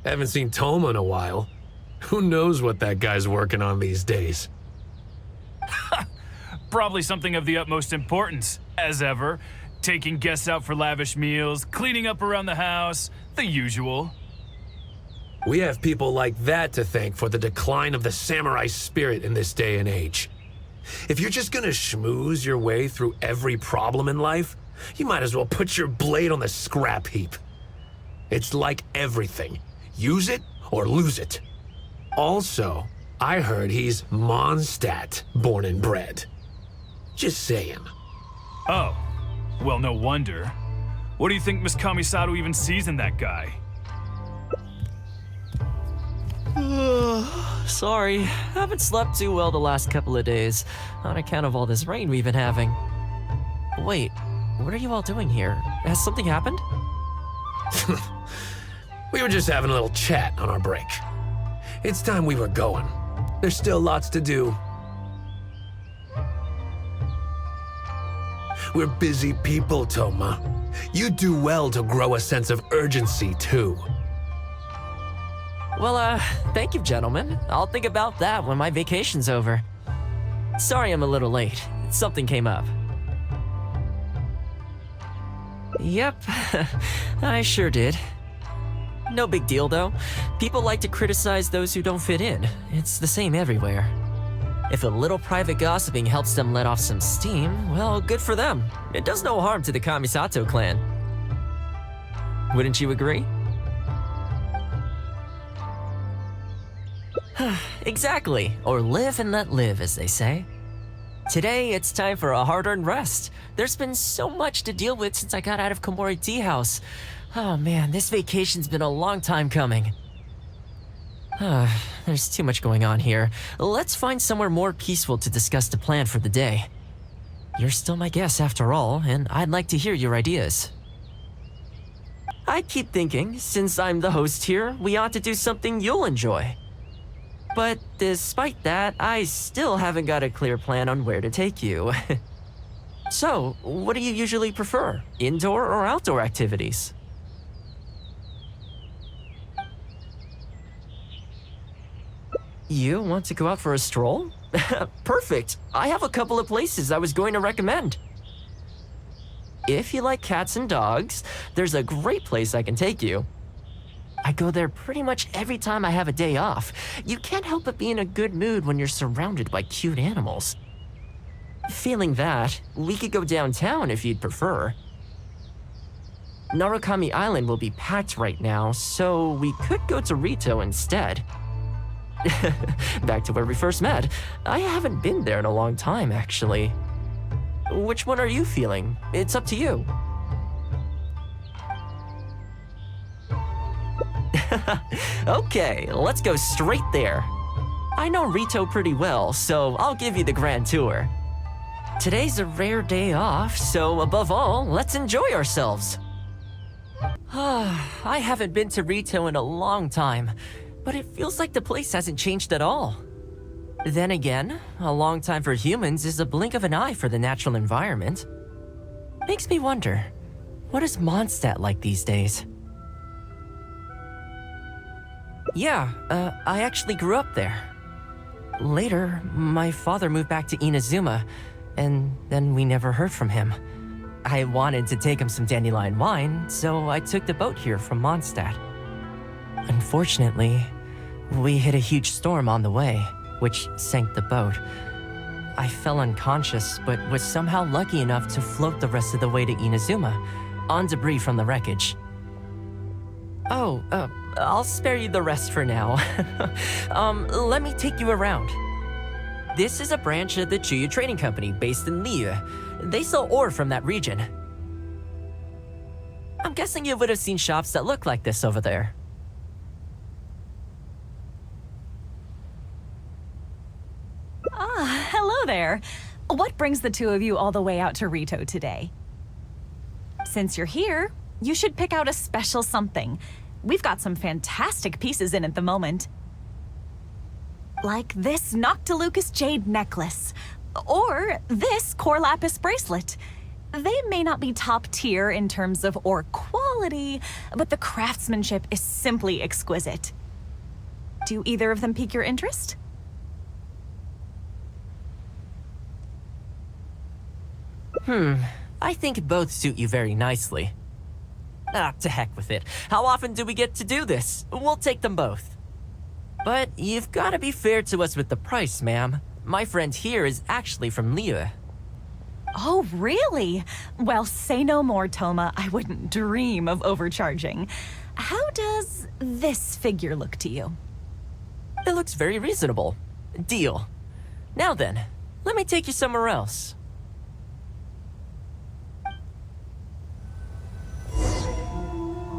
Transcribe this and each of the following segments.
Haven't seen Thoma in a while. Who knows what that guy's working on these days? Probably something of the utmost importance, as ever. Taking guests out for lavish meals, cleaning up around the house, the usual. We have people like that to thank for the decline of the samurai spirit in this day and age. If you're just gonna schmooze your way through every problem in life, you might as well put your blade on the scrap heap. It's like everything. Use it or lose it. Also, I heard he's Mondstadt born and bred. Just saying. Oh, well, no wonder. What do you think Miss Kamisato even sees in that guy? Sorry, haven't slept too well the last couple of days, on account of all this rain we've been having. Wait, what are you all doing here? Has something happened? We were just having a little chat on our break. It's time we were going. There's still lots to do. We're busy people, Thoma. You do well to grow a sense of urgency, too. Well, thank you, gentlemen. I'll think about that when my vacation's over. Sorry I'm a little late. Something came up. Yep, I sure did. No big deal, though. People like to criticize those who don't fit in. It's the same everywhere. If a little private gossiping helps them let off some steam, well, good for them. It does no harm to the Kamisato clan. Wouldn't you agree? Exactly, or live and let live, as they say. Today, it's time for a hard-earned rest. There's been so much to deal with since I got out of Komori Tea House. Oh man, this vacation's been a long time coming. There's too much going on here. Let's find somewhere more peaceful to discuss the plan for the day. You're still my guest after all, and I'd like to hear your ideas. I keep thinking, since I'm the host here, we ought to do something you'll enjoy. But despite that, I still haven't got a clear plan on where to take you. So, what do you usually prefer? Indoor or outdoor activities? You want to go out for a stroll? Perfect! I have a couple of places I was going to recommend. If you like cats and dogs, there's a great place I can take you. I go there pretty much every time I have a day off. You can't help but be in a good mood when you're surrounded by cute animals. Feeling that, we could go downtown if you'd prefer. Narukami Island will be packed right now, so we could go to Ritou instead. Back to where we first met. I haven't been there in a long time, actually. Which one are you feeling? It's up to you. Okay, let's go straight there. I know Ritou pretty well, so I'll give you the grand tour. Today's a rare day off, so above all, let's enjoy ourselves. I haven't been to Ritou in a long time, but it feels like the place hasn't changed at all. Then again, a long time for humans is a blink of an eye for the natural environment. Makes me wonder, what is Mondstadt like these days? Yeah, I actually grew up there. Later, my father moved back to Inazuma, and then we never heard from him. I wanted to take him some dandelion wine, so I took the boat here from Mondstadt. Unfortunately, we hit a huge storm on the way, which sank the boat. I fell unconscious, but was somehow lucky enough to float the rest of the way to Inazuma, on debris from the wreckage. Oh, I'll spare you the rest for now. Let me take you around. This is a branch of the Chuyu Trading Company based in Liyue. They sell ore from that region. I'm guessing you would have seen shops that look like this over there. Ah, hello there. What brings the two of you all the way out to Ritou today? Since you're here, you should pick out a special something. We've got some fantastic pieces in at the moment. Like this Noctilucus jade necklace, or this core lapis bracelet. They may not be top tier in terms of ore quality, but the craftsmanship is simply exquisite. Do either of them pique your interest? I think both suit you very nicely. Ah, to heck with it. How often do we get to do this? We'll take them both. But you've got to be fair to us with the price, ma'am. My friend here is actually from Liyue. Oh, really? Well, say no more, Thoma. I wouldn't dream of overcharging. How does this figure look to you? It looks very reasonable. Deal. Now then, let me take you somewhere else.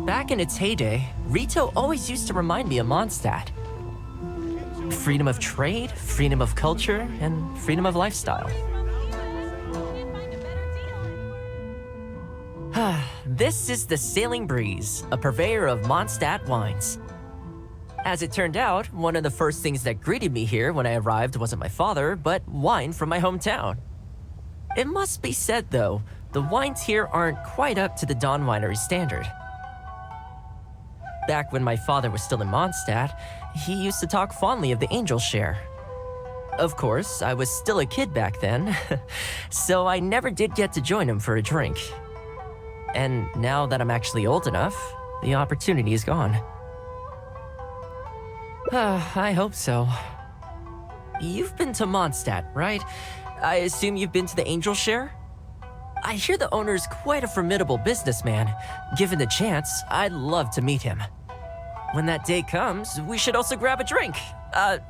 Back in its heyday, Ritou always used to remind me of Mondstadt. Freedom of trade, freedom of culture, and freedom of lifestyle. This is the Sailing Breeze, a purveyor of Mondstadt wines. As it turned out, one of the first things that greeted me here when I arrived wasn't my father, but wine from my hometown. It must be said, though, the wines here aren't quite up to the Dawn Winery standard. Back when my father was still in Mondstadt, he used to talk fondly of the Angel Share. Of course, I was still a kid back then, so I never did get to join him for a drink. And now that I'm actually old enough, the opportunity is gone. I hope so. You've been to Mondstadt, right? I assume you've been to the Angel Share? I hear the owner's quite a formidable businessman. Given the chance, I'd love to meet him. When that day comes, we should also grab a drink.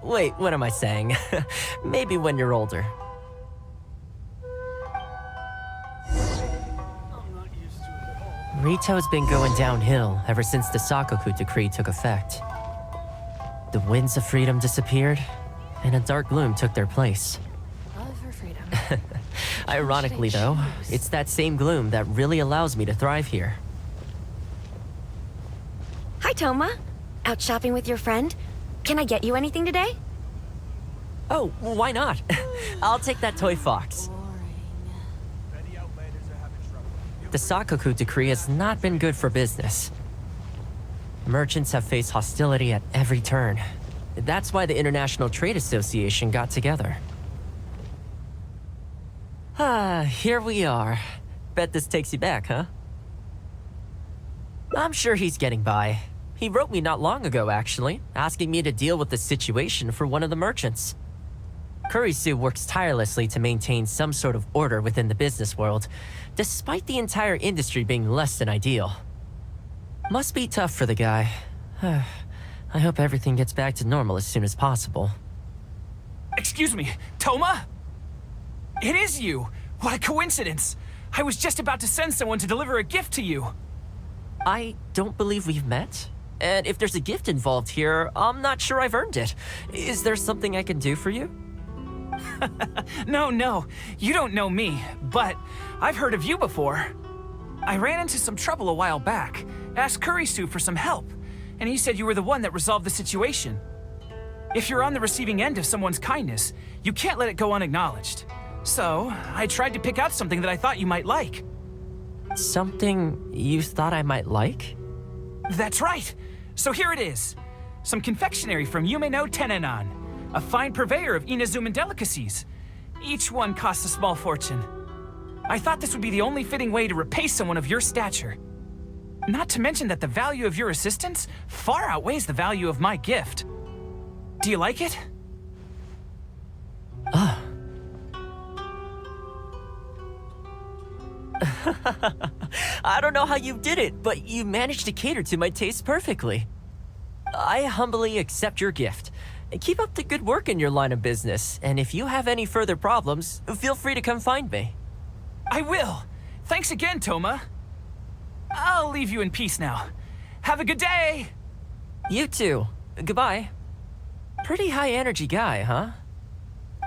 Wait, what am I saying? Maybe when you're older. Ritou's been going downhill ever since the Sakoku decree took effect. The winds of freedom disappeared, and a dark gloom took their place. Love for freedom. Ironically, though, it's that same gloom that really allows me to thrive here. Hi, Thoma. Out shopping with your friend? Can I get you anything today? Oh, why not? I'll take that toy fox. The Sakoku decree has not been good for business. Merchants have faced hostility at every turn. That's why the International Trade Association got together. Here we are. Bet this takes you back, huh? I'm sure he's getting by. He wrote me not long ago, actually, asking me to deal with the situation for one of the merchants. Kurisu works tirelessly to maintain some sort of order within the business world, despite the entire industry being less than ideal. Must be tough for the guy. I hope everything gets back to normal as soon as possible. Excuse me, Thoma? It is you! What a coincidence! I was just about to send someone to deliver a gift to you. I don't believe we've met. And if there's a gift involved here, I'm not sure I've earned it. Is there something I can do for you? No, you don't know me, but I've heard of you before. I ran into some trouble a while back, asked Kurisu for some help, and he said you were the one that resolved the situation. If you're on the receiving end of someone's kindness, you can't let it go unacknowledged. So, I tried to pick out something that I thought you might like. Something you thought I might like? That's right! So here it is. Some confectionery from Yume no Tenenan, a fine purveyor of Inazuman delicacies. Each one costs a small fortune. I thought this would be the only fitting way to repay someone of your stature. Not to mention that the value of your assistance far outweighs the value of my gift. Do you like it? I don't know how you did it, but you managed to cater to my taste perfectly. I humbly accept your gift. Keep up the good work in your line of business, and if you have any further problems, feel free to come find me. I will. Thanks again, Thoma. I'll leave you in peace now. Have a good day! You too. Goodbye. Pretty high energy guy, huh?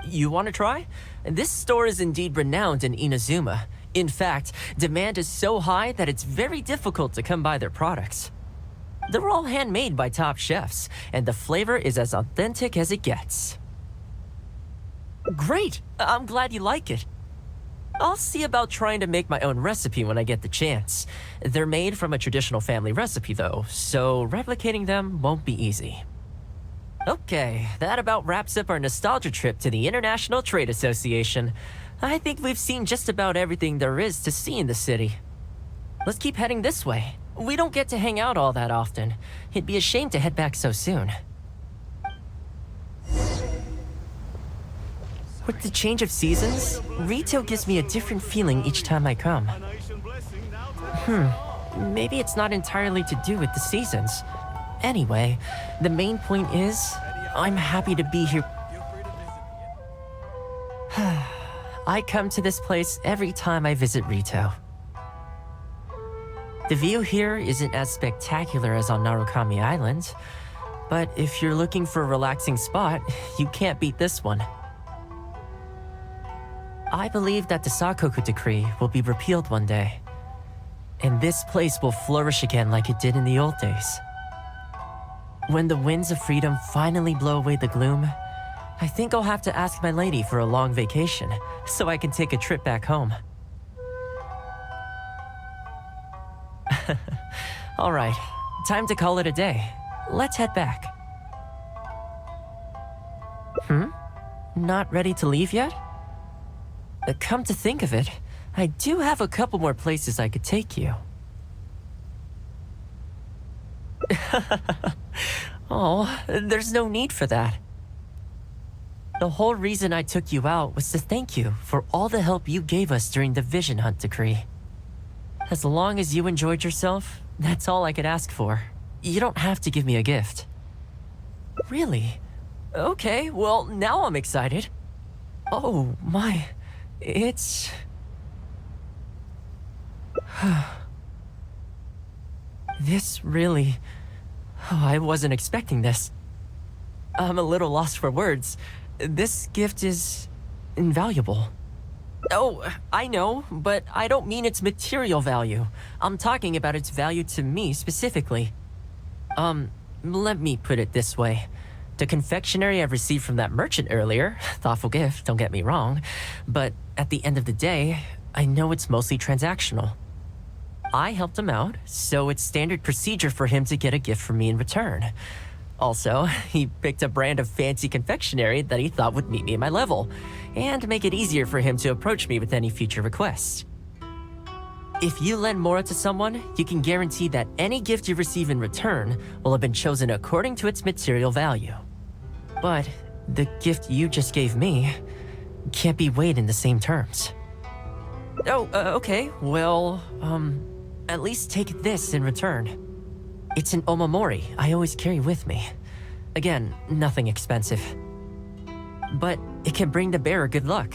You want to try? This store is indeed renowned in Inazuma. In fact, demand is so high that it's very difficult to come by their products. They're all handmade by top chefs, and the flavor is as authentic as it gets. Great! I'm glad you like it. I'll see about trying to make my own recipe when I get the chance. They're made from a traditional family recipe though, so replicating them won't be easy. Okay, that about wraps up our nostalgia trip to the International Trade Association. I think we've seen just about everything there is to see in the city. Let's keep heading this way. We don't get to hang out all that often. It'd be a shame to head back so soon. With the change of seasons, Ritou gives me a different feeling each time I come. Maybe it's not entirely to do with the seasons. Anyway, the main point is, I'm happy to be here. I come to this place every time I visit Ritou. The view here isn't as spectacular as on Narukami Island, but if you're looking for a relaxing spot, you can't beat this one. I believe that the Sakoku decree will be repealed one day, and this place will flourish again like it did in the old days. When the winds of freedom finally blow away the gloom, I think I'll have to ask my lady for a long vacation, so I can take a trip back home. Alright, time to call it a day. Let's head back. Not ready to leave yet? Come to think of it, I do have a couple more places I could take you. Oh, there's no need for that. The whole reason I took you out was to thank you for all the help you gave us during the Vision Hunt decree. As long as you enjoyed yourself, that's all I could ask for. You don't have to give me a gift. Really? Okay, well, now I'm excited. Oh, my... It's... This really... Oh, I wasn't expecting this. I'm a little lost for words. This gift is... invaluable. Oh, I know, but I don't mean its material value. I'm talking about its value to me specifically. Let me put it this way. The confectionery I received from that merchant earlier, thoughtful gift, don't get me wrong, but at the end of the day, I know it's mostly transactional. I helped him out, so it's standard procedure for him to get a gift from me in return. Also, he picked a brand of fancy confectionery that he thought would meet me at my level, and make it easier for him to approach me with any future requests. If you lend Mora to someone, you can guarantee that any gift you receive in return will have been chosen according to its material value. But the gift you just gave me can't be weighed in the same terms. Oh, okay, well, at least take this in return. It's an omamori I always carry with me. Again, nothing expensive. But it can bring the bearer good luck.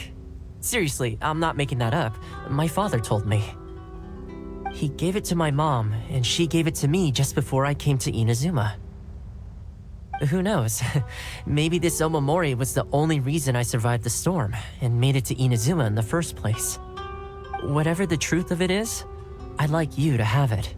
Seriously, I'm not making that up. My father told me. He gave it to my mom, and she gave it to me just before I came to Inazuma. Who knows? Maybe this omamori was the only reason I survived the storm and made it to Inazuma in the first place. Whatever the truth of it is, I'd like you to have it.